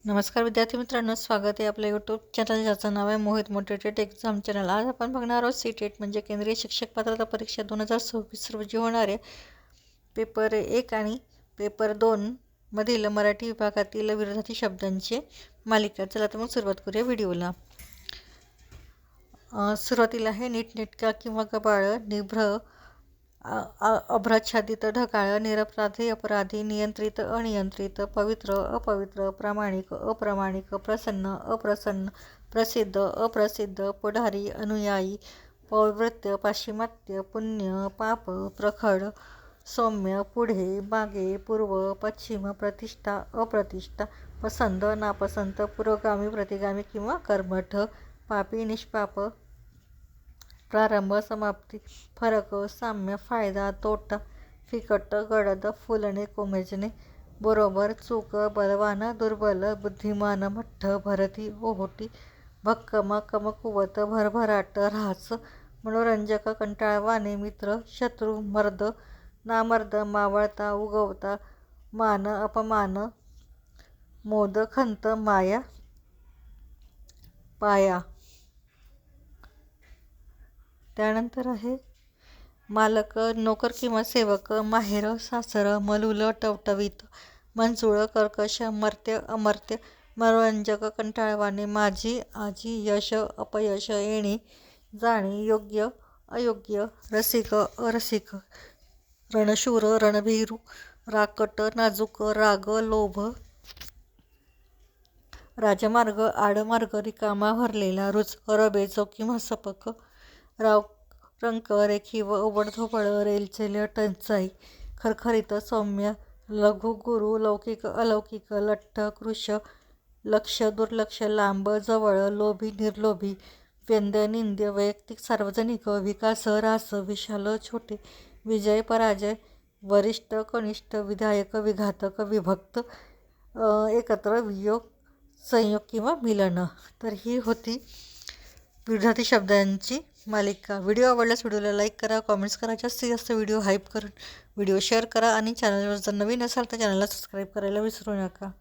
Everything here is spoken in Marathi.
नमस्कार विद्यार्थी मित्रांनो, स्वागत आहे आपल्या यूट्यूब चॅनल ज्याचं नाव आहे मोहित मोटिवेटेड एक्झाम चॅनल। आज आपण बघणार आहोत सी-टेट म्हणजे केंद्रीय शिक्षक पात्रता परीक्षा 2026 रोजी होणारे पेपर 1 आणि पेपर 2 मधील मराठी विभागातील विरोधार्थी शब्दांची मालिका। चला तर मग सुरुवात करूया व्हिडिओला। सुरुवातीला आहे नीटनेटका किंवा गबाळ, निभ्र, अभ्राच्छादित, ढगाळ, निरपराधी अपराधी, नियंत्रित अनियंत्रित, पवित्र अपवित्र, प्रामाणिक अप्रामाणिक, प्रसन्न अप्रसन्न, प्रसिद्ध अप्रसिद्ध, पुढारी अनुयायी, पौर्वत्य पाश्चिमात्य, पुण्य पाप, प्रखड सौम्य, पुढे मागे, पूर्व पश्चिम, प्रतिष्ठा अप्रतिष्ठा, पसंत नापसंत, पुरोगामी प्रतिगामी किंवा कर्मठ, पापी निष्पाप, प्रारंभ समाप्ती, फरक साम्य, फायदा तोटा, फिकट गडद, फुलणे कोमेजणे, बरोबर चूक, बलवान दुर्बल, बुद्धिमान मठ्ठ, भरती ओहोटी, भक्कम कमकुवत, भरभराट ऱ्हास, मनोरंजक कंटाळवाणे, मित्र शत्रू, मर्द नामर्द, मावळता उगवता, मान अपमान, मोद खंत, माया पाया। त्यानंतर आहे मालक नोकर किंवा सेवक, माहेर सासर, मलूल टवटवीत, मंजूळ कर्कश, मर्त्य अमर्त्य, मनोरंजक कंटाळवाणे, माझी आजी, यश अपयश, येणे जाणे, योग्य अयोग्य, रसिक अरसिक, रणशूर रणभीरू, राकट नाजूक, राग लोभ, राजमार्ग आडमार्ग, रिकामा भरलेला, रुचकर बेचव किंवा सपक, राव रंक रेखीव उबडधोबड, रेलचेल टंचाई, खरखरीत सौम्य, लघु गुरु, लौकिक अलौकिक, लठ्ठ कृश, लक्ष दुर्लक्ष, लांब जवळ, लोभी निर्लोभी, व्यंग्य निंद्य, वैयक्तिक सार्वजनिक, विकास रास, विशाल छोटे, विजय पराजय, वरिष्ठ कनिष्ठ, विधायक विघातक, विभक्त एकत्र, वियोग संयोग किंवा मिलन। तर ही होती विरोधार्थी शब्दांची मालिका। व्हिडिओ आवडल्यास व्हिडिओला लाईक करा, कॉमेंट्स करा, जास्तीत जास्त व्हिडिओ हाईप करून व्हिडिओ शेअर करा आणि चॅनलवर जर नवीन असाल तर चॅनलला सबस्क्राईब करायला विसरू नका।